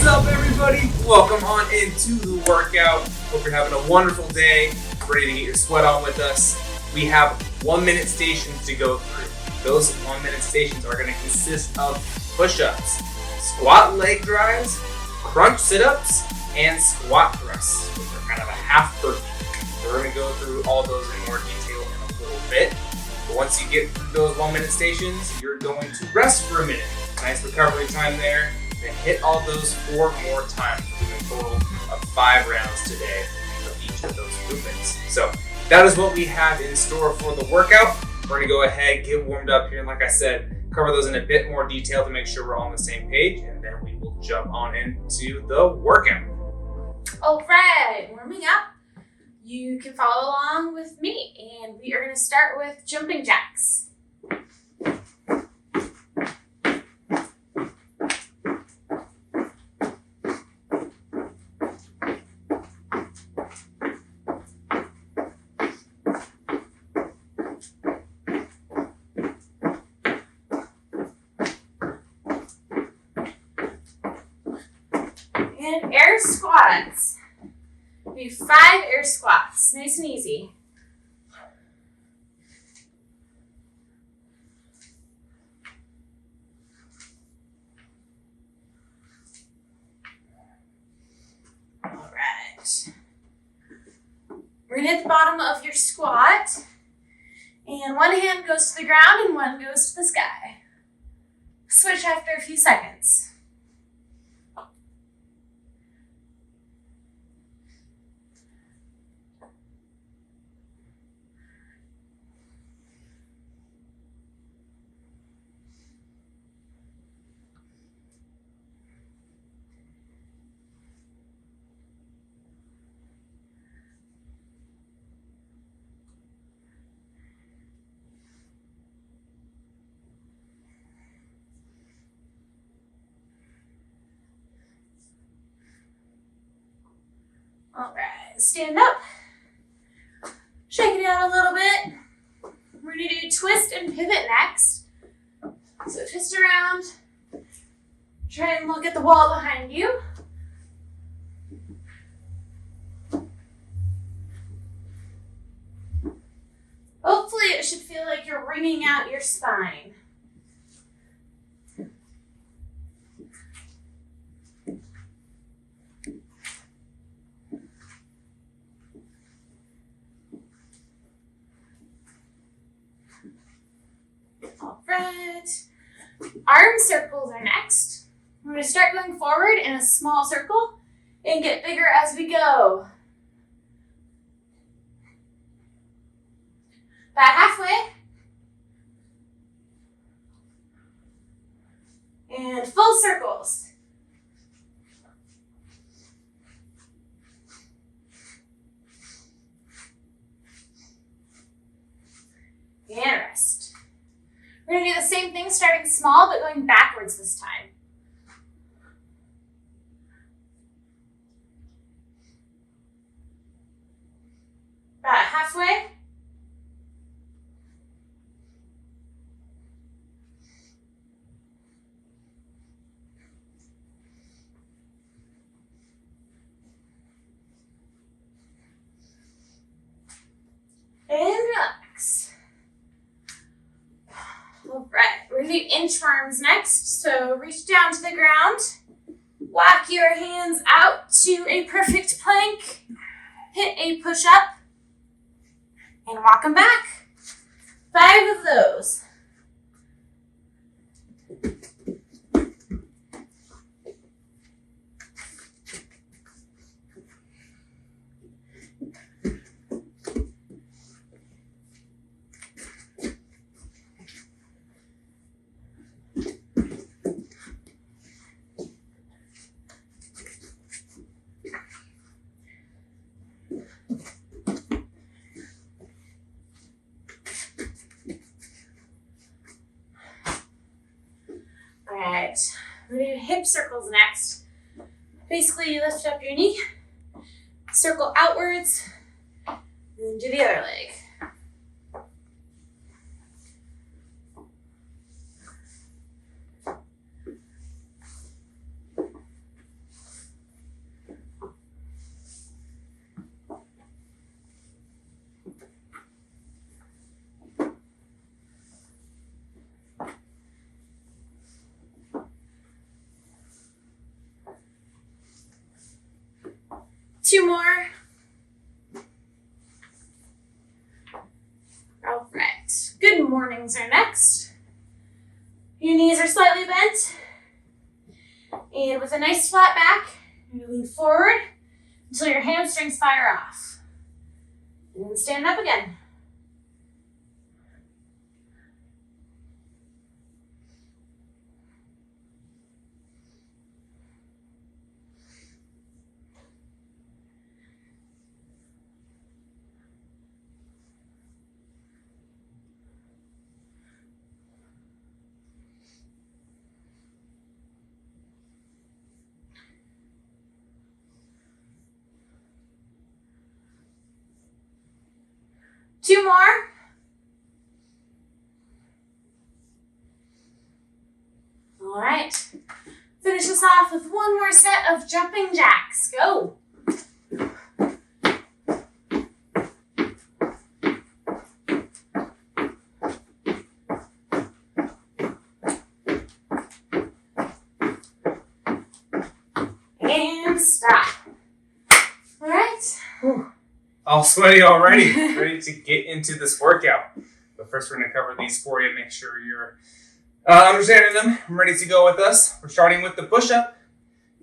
What's up, everybody? Welcome on into the workout. Hope you're having a wonderful day. Ready to get your sweat on with us. We have 1 minute stations to go through. Those 1 minute stations are going to consist of push-ups, squat leg drives, crunch sit-ups, and squat thrusts, which are kind of a half burpee. So we're going to go through all those in more detail in a little bit. But once you get through those 1 minute stations, you're going to rest for a minute. Nice recovery time there. Then hit all those 4 more times. We're doing a total of 5 rounds today of each of those movements. So that is what we have in store for the workout. We're going to go ahead, get warmed up here, and like I said, cover those in a bit more detail to make sure we're all on the same page, and then we will jump on into the workout. All right, warming up. You can follow along with me, and we are going to start with jumping jacks. And air squats. We do 5 air squats, nice and easy. All right. We're gonna hit the bottom of your squat, and one hand goes to the ground and one goes to the sky. Switch after a few seconds. All right, stand up, shake it out a little bit. We're gonna do twist and pivot next. So twist around, try and look at the wall behind you. Hopefully it should feel like you're wringing out your spine. All right, arm circles are next. We're going to start going forward in a small circle and get bigger as we go. About halfway. And full circles. And rest. We're going to do the same thing, starting small, but going backwards this time. About halfway. And relax. All right, we're gonna do inchworms next. So reach down to the ground, walk your hands out to a perfect plank, hit a push-up, and walk them back. 5 of those. Alright, we're going to do hip circles next. Basically, you lift up your knee, circle outwards, and then do the other leg. 2 more. All right. Good mornings are next. Your knees are slightly bent. And with a nice flat back, you lean forward until your hamstrings fire off. And then stand up again. Two more. All right. Finish this off with one more set of jumping jacks. Go. And stop. All right. All sweaty already, ready to get into this workout. But first we're going to cover these for you, make sure you're understanding them. I'm ready to go with us. We're starting with the push-up.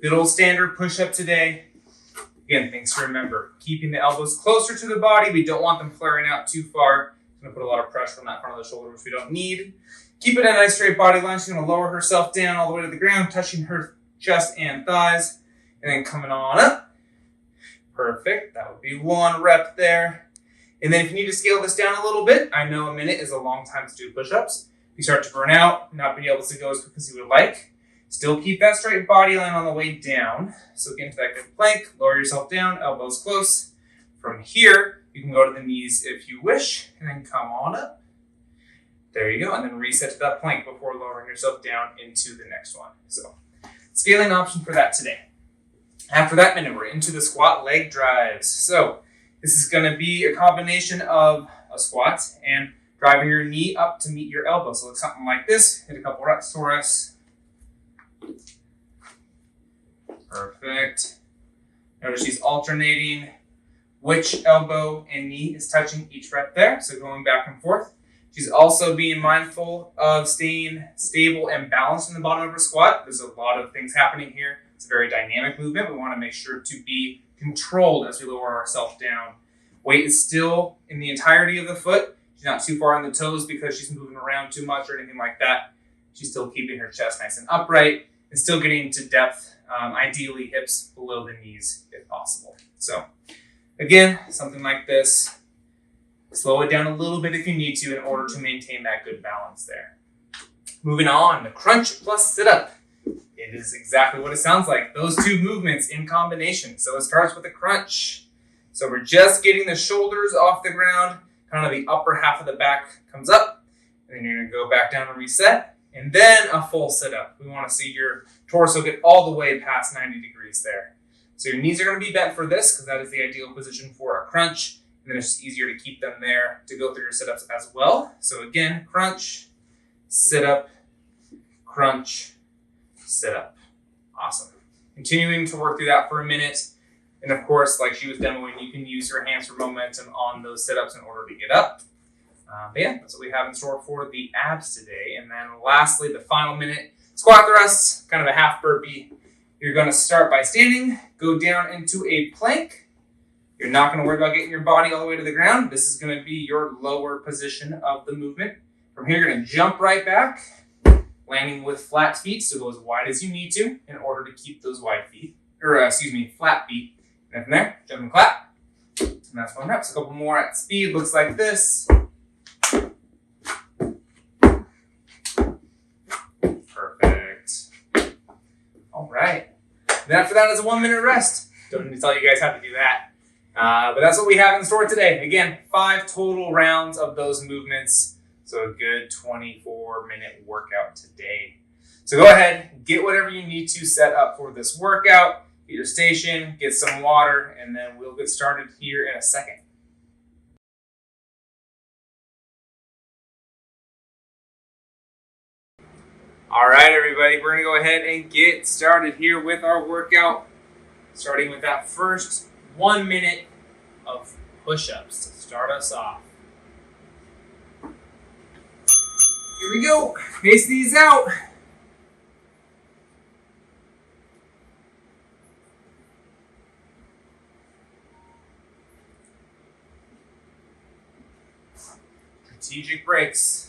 Good old standard push-up today. Again, things to remember. Keeping the elbows closer to the body. We don't want them flaring out too far. It's going to put a lot of pressure on that front of the shoulder, which we don't need. Keep it in a nice straight body line. She's going to lower herself down all the way to the ground, touching her chest and thighs. And then coming on up. Perfect. That would be 1 rep there. And then if you need to scale this down a little bit, I know a minute is a long time to do push-ups. If you start to burn out, not being able to go as quick as you would like, still keep that straight body line on the way down. So get into that good plank, lower yourself down, elbows close. From here, you can go to the knees if you wish, and then come on up. There you go. And then reset to that plank before lowering yourself down into the next one. So scaling option for that today. After that minute, we're into the squat leg drives. So this is going to be a combination of a squat and driving your knee up to meet your elbow. So look something like this. Hit a couple reps for us. Perfect. Notice she's alternating which elbow and knee is touching each rep there. So going back and forth. She's also being mindful of staying stable and balanced in the bottom of her squat. There's a lot of things happening here. It's a very dynamic movement. We want to make sure to be controlled as we lower ourselves down. Weight is still in the entirety of the foot. She's not too far on the toes because she's moving around too much or anything like that. She's still keeping her chest nice and upright and still getting to depth, ideally hips below the knees if possible. So again, something like this. Slow it down a little bit if you need to in order to maintain that good balance there. Moving on, the crunch plus sit-up. It is exactly what it sounds like. Those two movements in combination. So it starts with a crunch. So we're just getting the shoulders off the ground. Kind of the upper half of the back comes up. And then you're going to go back down and reset. And then a full sit-up. We want to see your torso get all the way past 90 degrees there. So your knees are going to be bent for this because that is the ideal position for a crunch. And then it's just easier to keep them there to go through your sit-ups as well. So again, crunch, sit-up, crunch, sit-up. Awesome. Continuing to work through that for a minute. And of course, like she was demoing, you can use your hands for momentum on those sit-ups in order to get up. But yeah, that's what we have in store for the abs today. And then lastly, the final minute, squat thrusts, kind of a half burpee. You're going to start by standing, go down into a plank. You're not going to worry about getting your body all the way to the ground. This is going to be your lower position of the movement. From here, you're going to jump right back, landing with flat feet, so go as wide as you need to in order to keep those flat feet. And then from there, jump and clap. And that's 1 rep. So a couple more at speed. Looks like this. Perfect. All right. Then after that is a 1 minute rest. Don't need to tell you guys how to do that. But that's what we have in store today. Again, 5 total rounds of those movements. So a good 24-minute workout today. So go ahead, get whatever you need to set up for this workout. Get your station, get some water, and then we'll get started here in a second. All right, everybody, we're going to go ahead and get started here with our workout. Starting with that first 1 minute of push-ups to start us off. Here we go. Pace these out. Strategic breaks.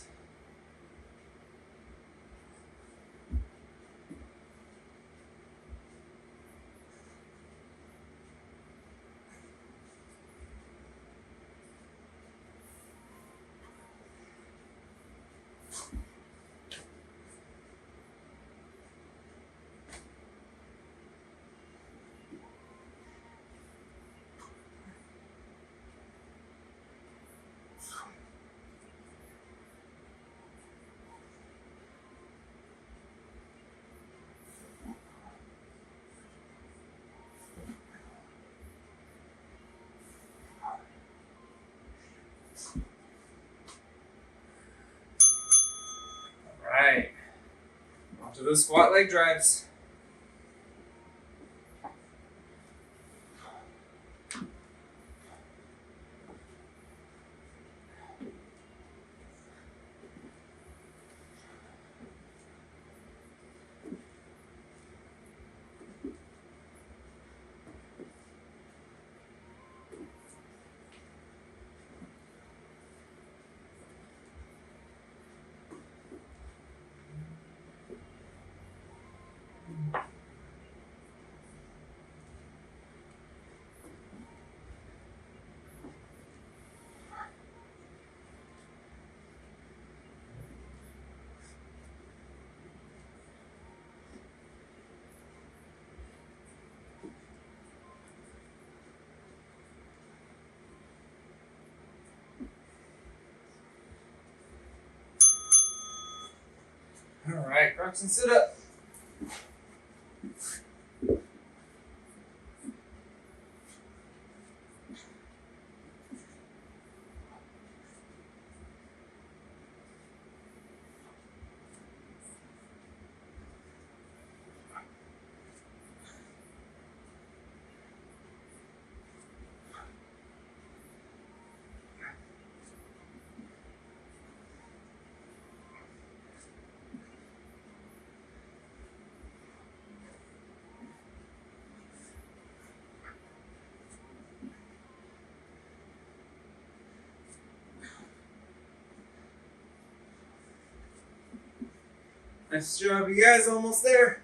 Right. Onto those squat leg drives. All right, crunch and sit up. Nice job, you guys. Almost there.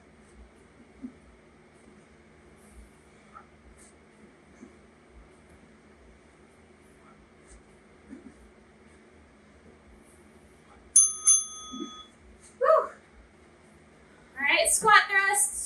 Woo! All right, squat thrusts.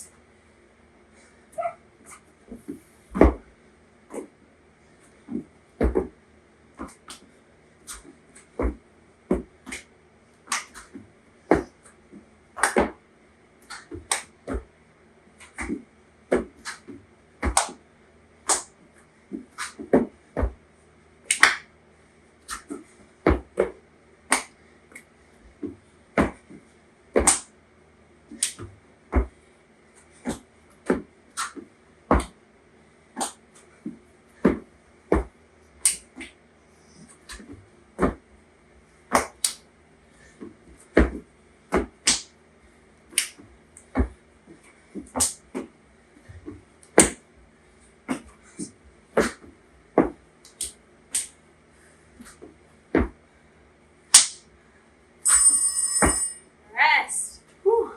Rest. Whew.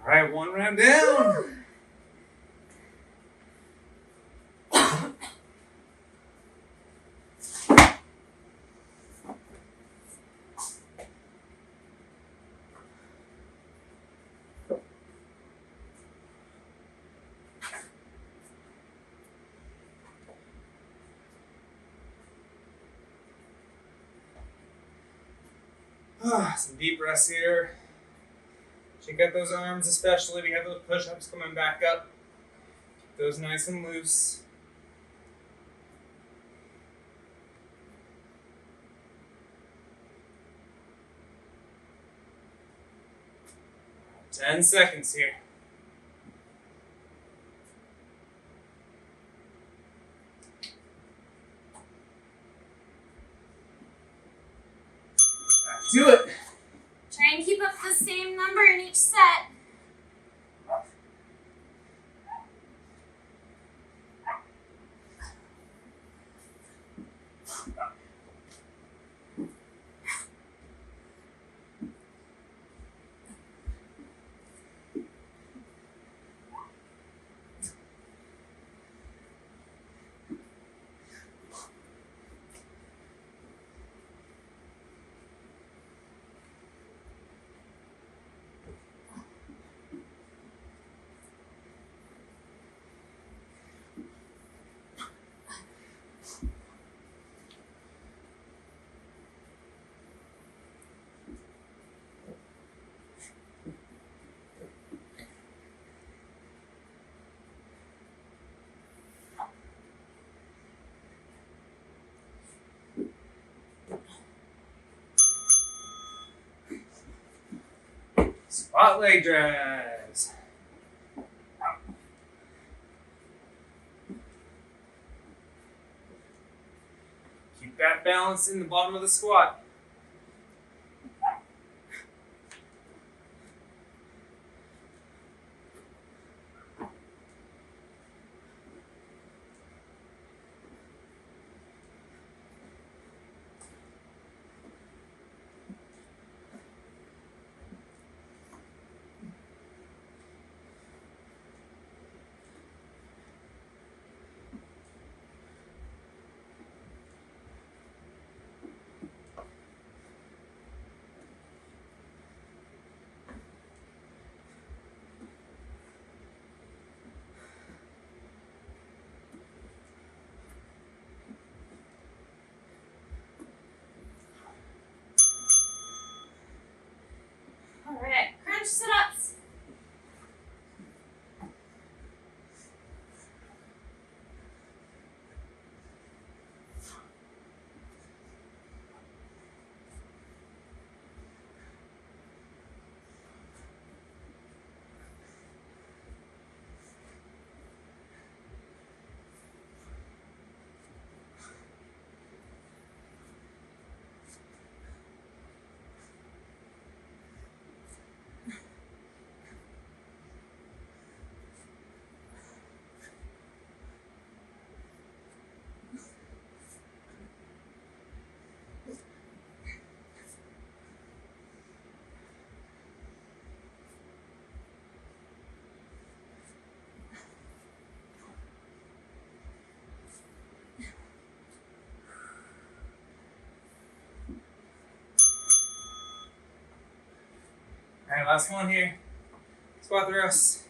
All right, one round down. Woo. Some deep breaths here. Check out those arms, especially. We have those push-ups coming back up. Keep those nice and loose. Ten seconds here. set. Squat leg drives. Keep that balance in the bottom of the squat. All right, crunch sit-ups. All right, last one here. Squat thrusts.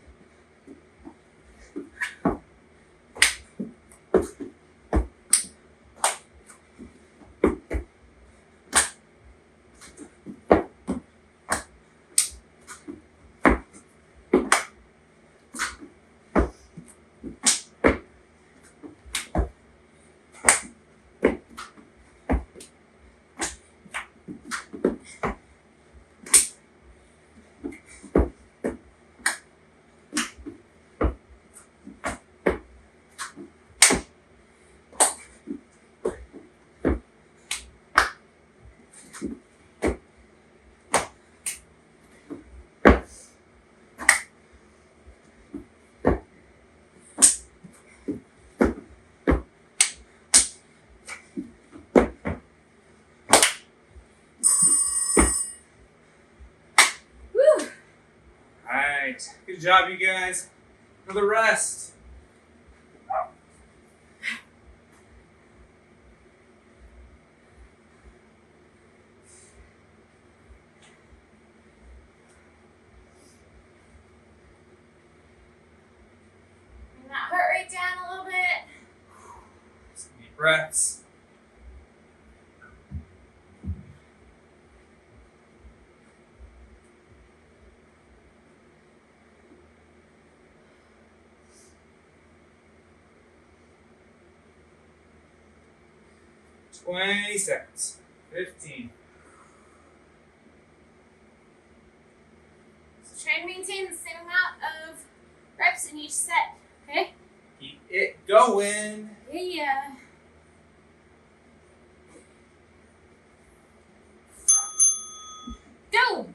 Woo! All right, good job, you guys. Another rest. Bring that heart rate down a little bit. Some deep breaths. Twenty seconds. 15. So try and maintain the same amount of reps in each set, okay? Keep it going. Yeah. Go!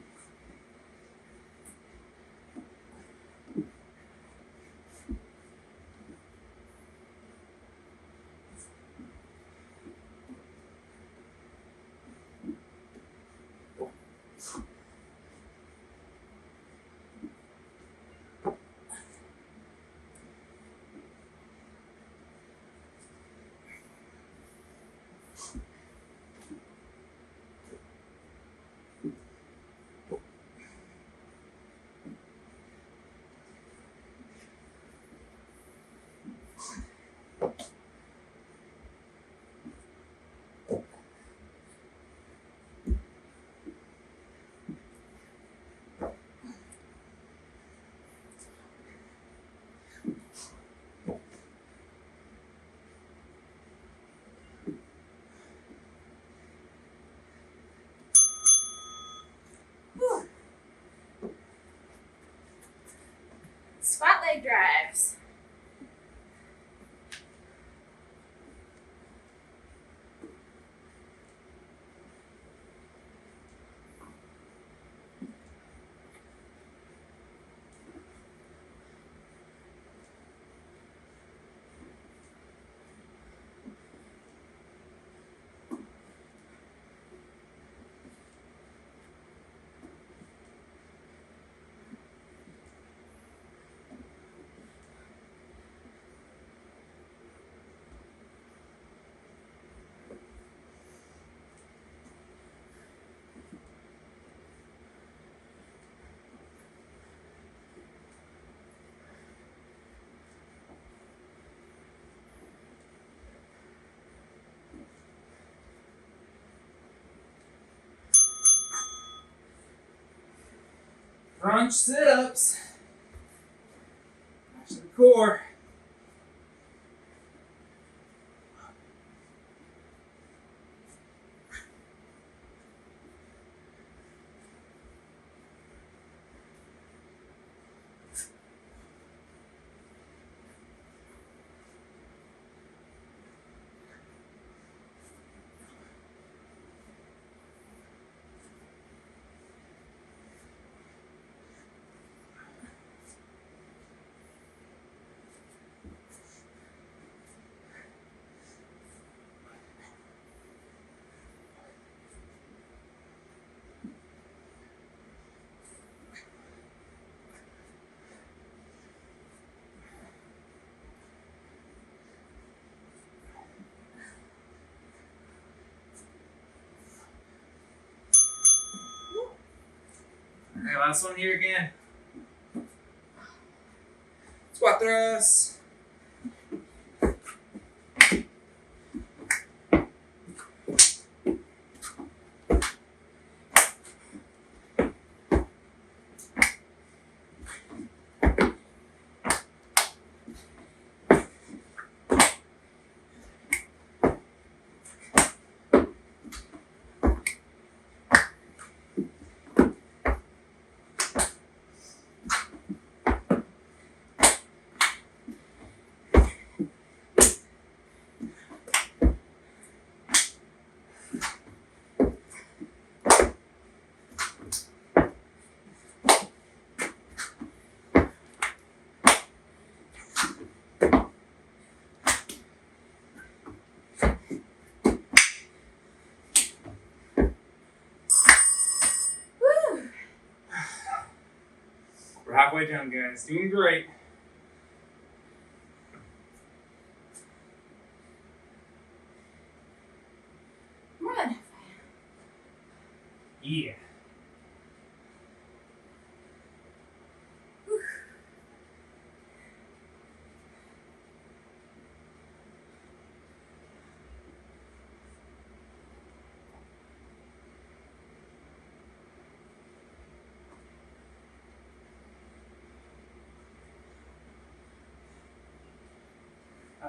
Squat leg drives. Crunch sit-ups. Back to the core. Okay, last one here again. Squat thrust. We're halfway done, guys. Doing great. More than halfway. Yeah.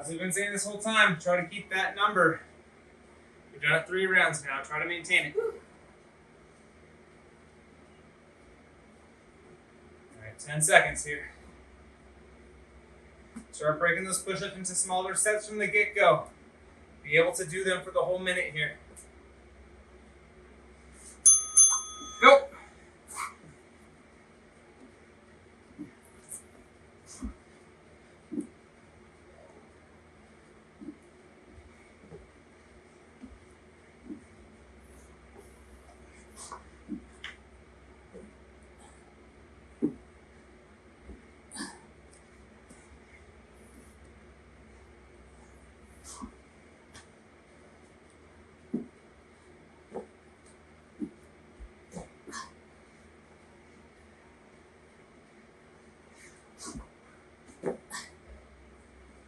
As we've been saying this whole time, try to keep that number. We've done it 3 rounds now. Try to maintain it. All right, 10 seconds here. Start breaking those push-ups into smaller sets from the get-go. Be able to do them for the whole minute here. Go.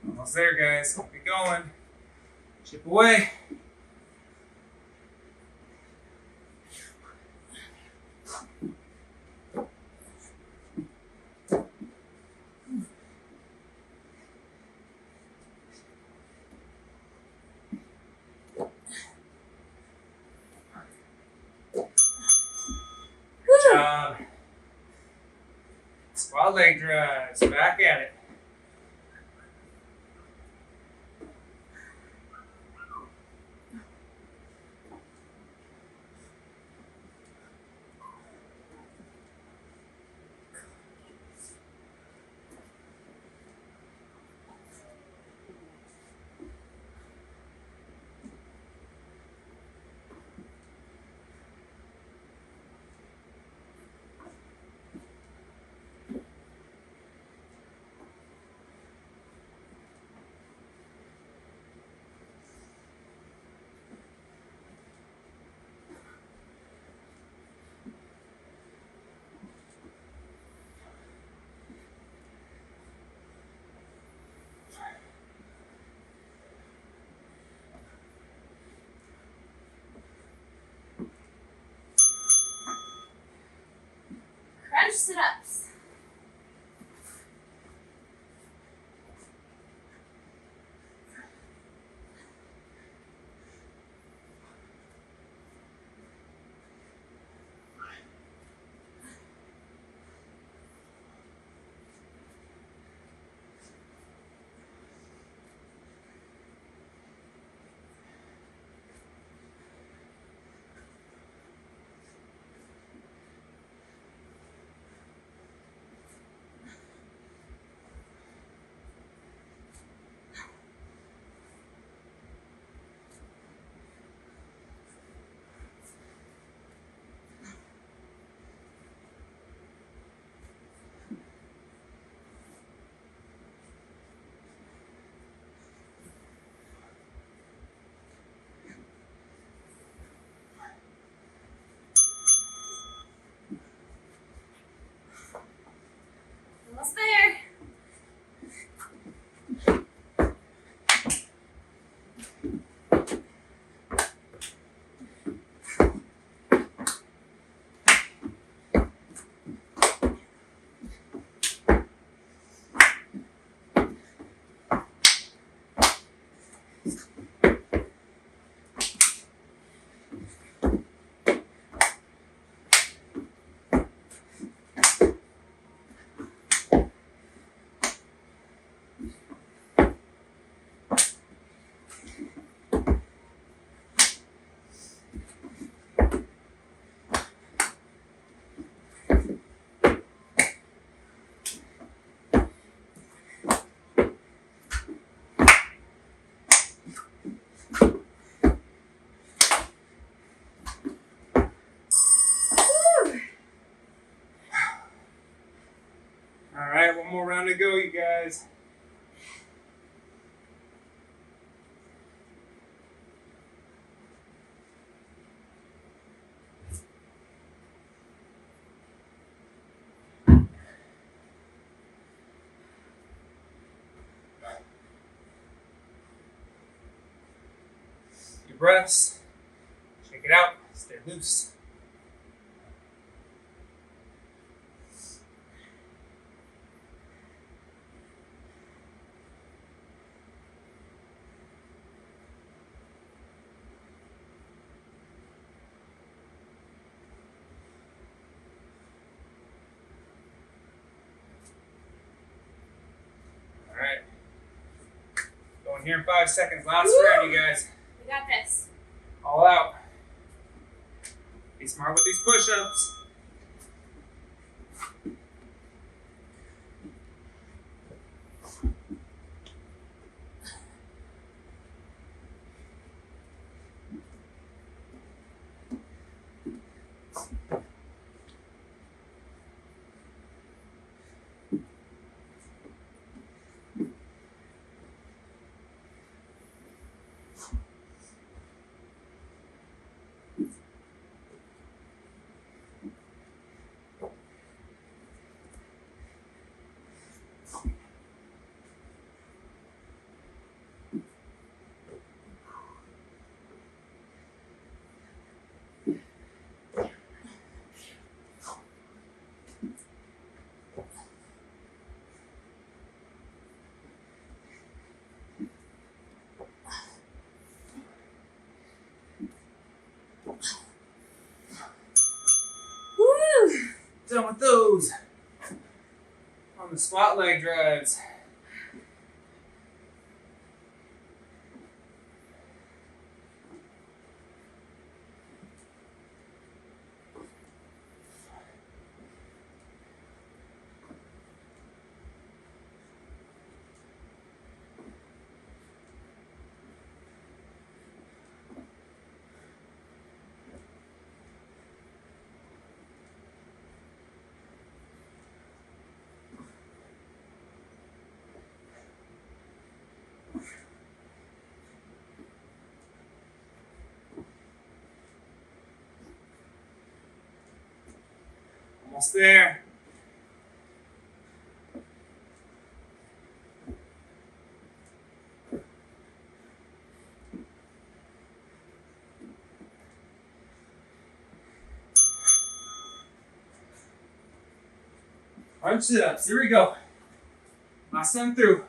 Almost there, guys. Keep going. Chip away. Good job. Squat leg drives. Back at it. Crunch sit-ups. Almost there. All right, one more round to go, you guys. Deep breaths. Shake it out. Stay loose. All right. Going here in 5 seconds. Last round, you guys. We got this. All out. Be smart with these push-ups. Woo! Done with those. on the squat leg drives. Almost there. Arch sit-ups. Here we go. Last time through.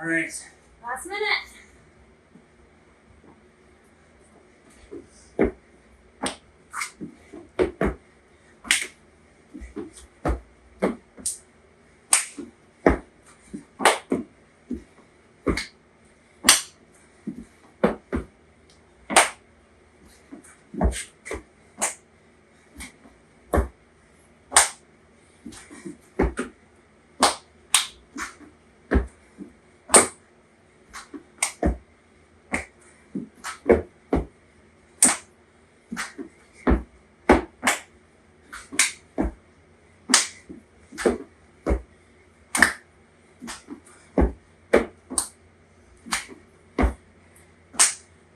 All right. Last minute.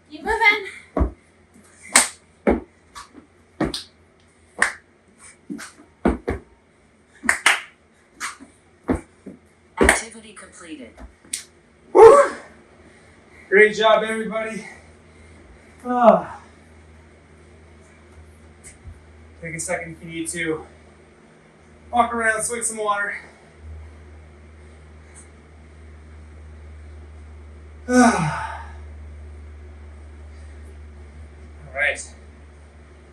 Keep moving. Activity completed. Woo! Great job, everybody. Ah. Take a second if you need to. Walk around, swig some water. All right.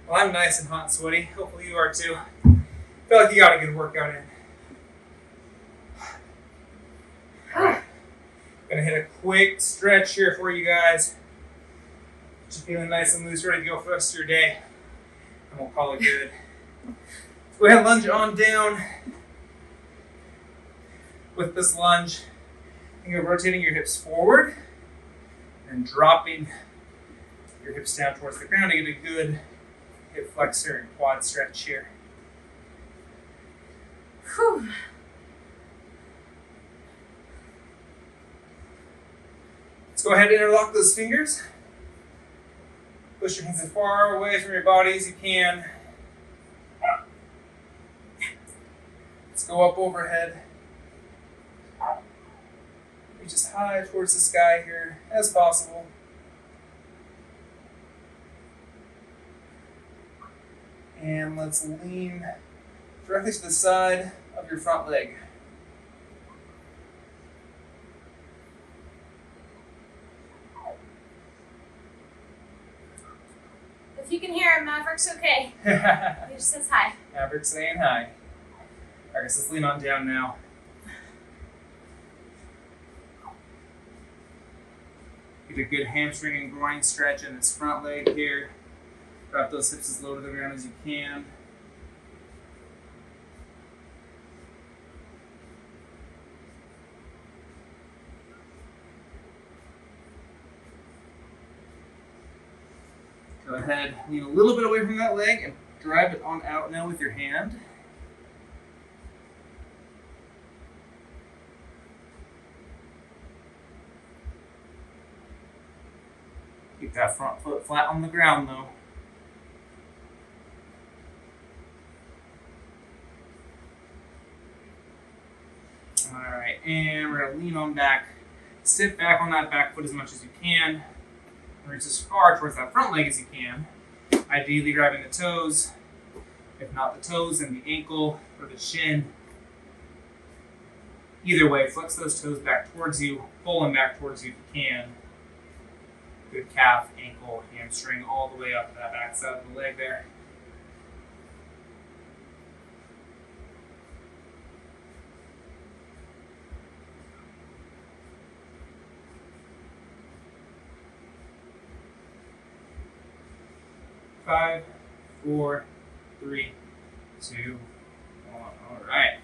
Well, I'm nice and hot and sweaty. Hopefully you are too. Feel like you got a good workout in. All right. Gonna hit a quick stretch here for you guys. Just feeling nice and loose, ready to go for the rest of your day. And we'll call it good. Let's go ahead and lunge on down. With this lunge, you're rotating your hips forward and dropping your hips down towards the ground to get a good hip flexor and quad stretch here. Whew. Let's go ahead and interlock those fingers. Push your hands as far away from your body as you can. Let's go up overhead. Reach as high towards the sky here as possible. And let's lean directly to the side of your front leg. If you can hear him, Maverick's okay. He just says hi. Maverick saying hi. All right, so let's lean on down now. Get a good hamstring and groin stretch in this front leg here. Drop those hips as low to the ground as you can. Go ahead, lean a little bit away from that leg and drive it on out now with your hand. Keep that front foot flat on the ground though. Alright, and we're going to lean on back. Sit back on that back foot as much as you can. Reach as far towards that front leg as you can. Ideally grabbing the toes. If not the toes, then the ankle or the shin. Either way, flex those toes back towards you. Pull them back towards you if you can. Good calf, ankle, hamstring, all the way up to that back side of the leg there. Five, 4, 3, 2, 1. All right.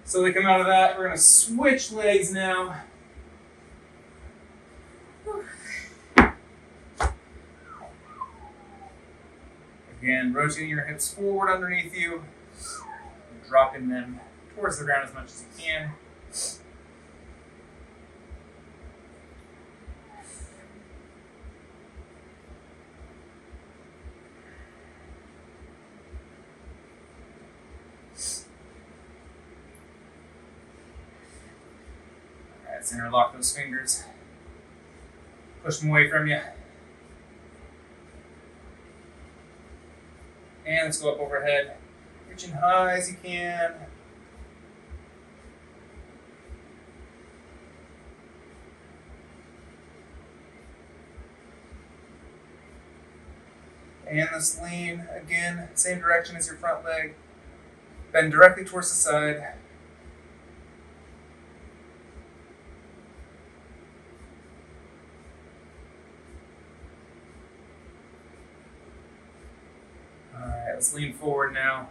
So we come out of that. We're going to switch legs now. Again, rotating your hips forward underneath you, dropping them towards the ground as much as you can. All right, let's interlock those fingers. Push them away from you. And let's go up overhead, reaching high as you can. And let's lean again, same direction as your front leg. Bend directly towards the side. Alright, let's lean forward now.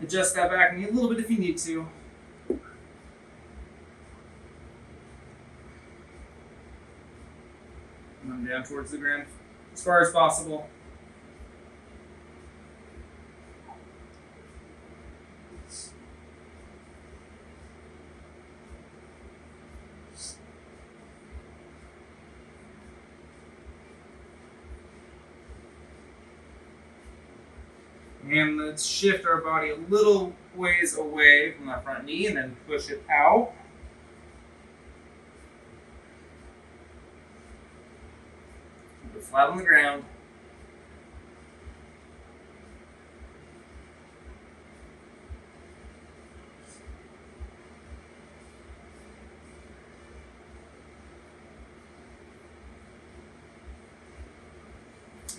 Adjust that back knee a little bit if you need to. Come down towards the ground as far as possible. And let's shift our body a little ways away from that front knee and then push it out. Keep it flat on the ground.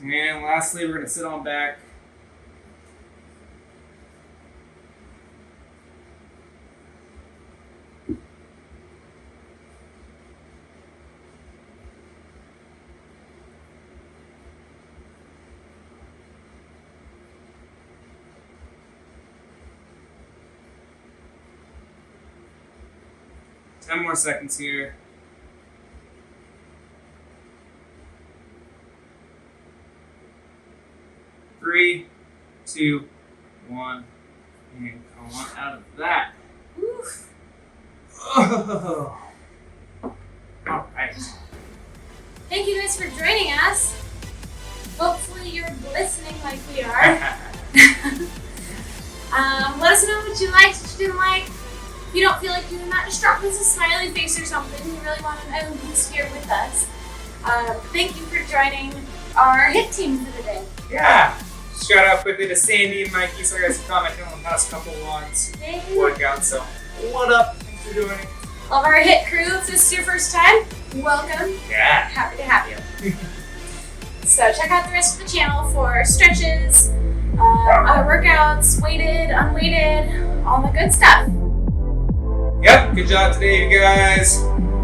And lastly, we're going to sit on back. Ten more seconds here. Three, 2, 1, and come on out of that. Oof. Oh. All right. Thank you guys for joining us. Hopefully you're listening like we are. Let us know what you liked, what you didn't like. If you don't feel like doing that, just drop us a smiley face or something. We really want to know who's here with us. Thank you for joining our HIIT team for the day. Yeah. Shout out quickly to Sandy and Mikey. So you guys have commented on the past couple ones workouts. So what up? Thanks for joining. Love our HIIT crew. If this is your first time, welcome. Yeah. Happy to have you. So check out the rest of the channel for stretches, other workouts, weighted, unweighted, all the good stuff. Yep. Good job today, you guys.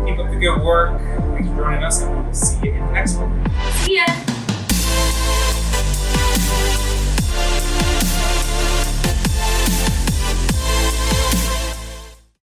Keep up the good work. Thanks for joining us, and we'll see you in the next one. See ya.